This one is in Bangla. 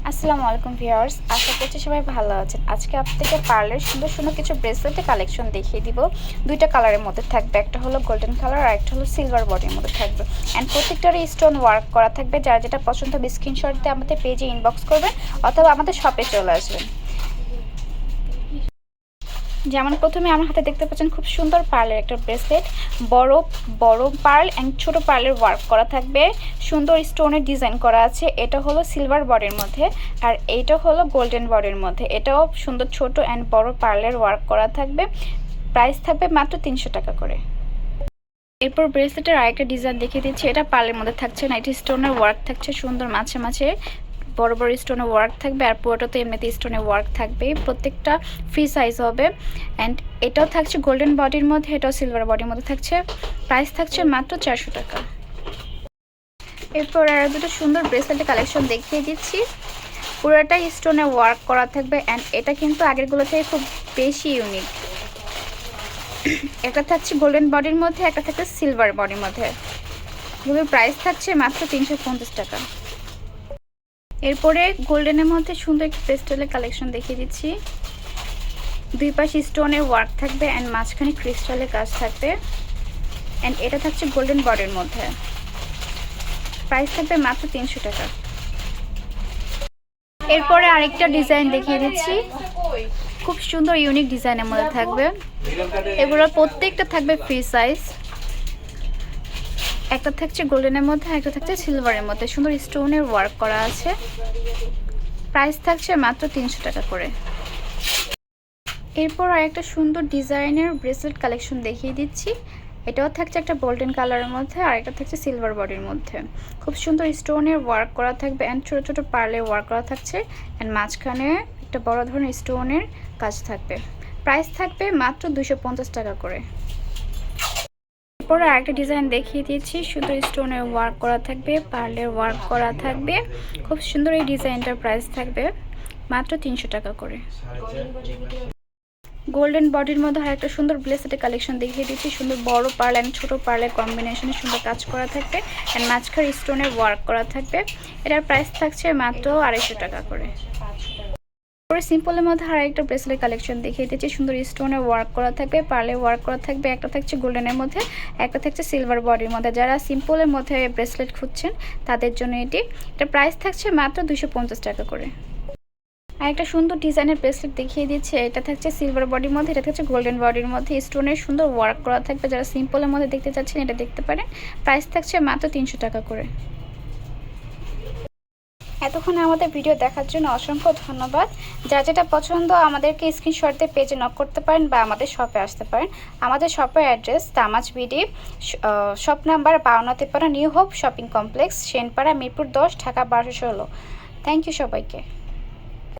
আসসালামু আলাইকুম ভিউয়ার্স, আশা করছি সবাই ভালো আছেন। আজকে আপনাদেরকে পার্লের সুন্দর সুন্দর কিছু ব্রেসলেটের কালেকশন দেখিয়ে দিব। দুইটা কালারের মধ্যে থাকবে, একটা হলো গোল্ডেন কালার আর একটা হলো সিলভার বডির মধ্যে থাকবে। অ্যান্ড প্রত্যেকটারই স্টোন ওয়ার্ক করা থাকবে। যার যেটা পছন্দ হবে স্ক্রিনশট দিয়ে আমাদের পেজে ইনবক্স করবেন অথবা আমাদের শপে চলে আসবেন। যেমন প্রথমে আমার হাতে দেখতে পাচ্ছেন খুব সুন্দর পার্লের একটা ব্রেসলেট, বড় বড় পার্ল অ্যান্ড ছোট পার্লের ওয়ার্ক করা থাকবে, সুন্দর স্টোনের ডিজাইন করা আছে। এটা হলো সিলভার বডির মধ্যে আর এইটা হলো গোল্ডেন বডির মধ্যে। এটাও সুন্দর ছোট অ্যান্ড বড় পার্লের ওয়ার্ক করা থাকবে। প্রাইস থাকবে মাত্র 300 টাকা করে। এরপর ব্রেসলেটের আরেকটা ডিজাইন দেখিয়ে দিচ্ছি। এটা পার্লের মধ্যে থাকছে না, এটা স্টোনের ওয়ার্ক থাকছে সুন্দর, মাঝে মাঝে বড় বড় স্টোনের ওয়ার্ক থাকবে আর পুরোটাতে এমনিতে স্টোনের ওয়ার্ক থাকবে। প্রত্যেকটা ফ্রি সাইজ হবে। অ্যান্ড এটাও থাকছে গোল্ডেন বডির মধ্যে, এটাও সিলভার বডির মধ্যে থাকছে। প্রাইস থাকছে মাত্র 400 টাকা। এরপর আর দুটো সুন্দর ব্রেসলেটের কালেকশন দেখিয়ে দিচ্ছি। পুরোটাই স্টোনে ওয়ার্ক করা থাকবে অ্যান্ড এটা কিন্তু আগেরগুলো থেকে খুব বেশি ইউনিক। একটা থাকছে গোল্ডেন বডির মধ্যে, একটা থাকছে সিলভার বডির মধ্যে। এগুলোর প্রাইস থাকছে মাত্র 350 টাকা। এরপরে গোল্ডেনের মধ্যে সুন্দর একটি ক্রিস্টালের কালেকশন দেখিয়ে দিচ্ছি। দুই পাশে স্টোনের ওয়ার্ক থাকবে অ্যান্ড মাঝখানে ক্রিস্টালের কাজ থাকবে। অ্যান্ড এটা থাকছে গোল্ডেন বডির মধ্যে। প্রাইস থাকবে মাত্র 300 টাকা। এরপরে আরেকটা ডিজাইন দেখিয়ে দিচ্ছি, খুব সুন্দর ইউনিক ডিজাইনের মধ্যে থাকবে। এগুলোর প্রত্যেকটা থাকবে ফ্রি সাইজ। একটা থাকছে গোল্ডেনের মধ্যে, একটা থাকছে সিলভারের মধ্যে, সুন্দর স্টোনের ওয়ার্ক করা আছে। প্রাইস থাকছে মাত্র 300 টাকা করে। এরপর আরেকটা সুন্দর ডিজাইনের ব্রেসলেট কালেকশন দেখিয়ে দিচ্ছি। এটাও থাকছে একটা গোল্ডেন কালারের মধ্যে আর একটা থাকছে সিলভার বডির মধ্যে। খুব সুন্দর স্টোনের ওয়ার্ক করা থাকবে অ্যান্ড ছোটো ছোটো পার্লের ওয়ার্ক করা থাকছে অ্যান্ড মাঝখানে একটা বড় ধরনের স্টোনের কাজ থাকবে। প্রাইস থাকবে মাত্র 250 টাকা করে। এরপরে আরেকটা ডিজাইন দেখিয়ে দিয়েছি, সুন্দর স্টোনের ওয়ার্ক করা থাকবে, পার্লের ওয়ার্ক করা থাকবে। খুব সুন্দর এই ডিজাইনটার প্রাইস থাকবে মাত্র 300 টাকা করে। গোল্ডেন বডির মধ্যে আর একটা সুন্দর ব্রেসলেটের কালেকশন দেখিয়ে দিচ্ছি। সুন্দর বড় পার্ল অ্যান্ড ছোটো পার্লের কম্বিনেশনে সুন্দর কাজ করা থাকবে অ্যান্ড মাঝখানে স্টোনের ওয়ার্ক করা থাকবে। এটার প্রাইস থাকছে মাত্র 250 টাকা করে। সিম্পলের মধ্যে আর একটা ব্রেসলেট কালেকশন দেখিয়ে দিচ্ছি। সুন্দর স্টোনের ওয়ার্ক করা থাকবে, পার্লে ওয়ার্ক করা থাকবে। একটা থাকছে গোল্ডেনের মধ্যে, একটা থাকছে সিলভার বডির মধ্যে। যারা সিম্পলের মধ্যে ব্রেসলেট খুঁজছেন তাদের জন্য এটার প্রাইস থাকছে মাত্র 250 টাকা করে। আর একটা সুন্দর ডিজাইনের ব্রেসলেট দেখিয়ে দিচ্ছে। এটা থাকছে সিলভার বডির মধ্যে, এটা থাকছে গোল্ডেন বডির মধ্যে। স্টোনের সুন্দর ওয়ার্ক করা থাকবে। যারা সিম্পলের মধ্যে দেখতে চাচ্ছেন এটা দেখতে পারেন। প্রাইস থাকছে মাত্র 300 টাকা করে। এতক্ষণ আমাদের ভিডিও দেখার জন্য অসংখ্য ধন্যবাদ। যার যেটা পছন্দ আমাদেরকে স্ক্রিনশট দিয়ে পেজে নক করতে পারেন বা আমাদের শপে আসতে পারেন। আমাদের শপের অ্যাড্রেস তামাজ BD, shop number 5253, new hope shopping complex, Senpara, Mirpur 10, Dhaka 1216। Thank you সবাইকে।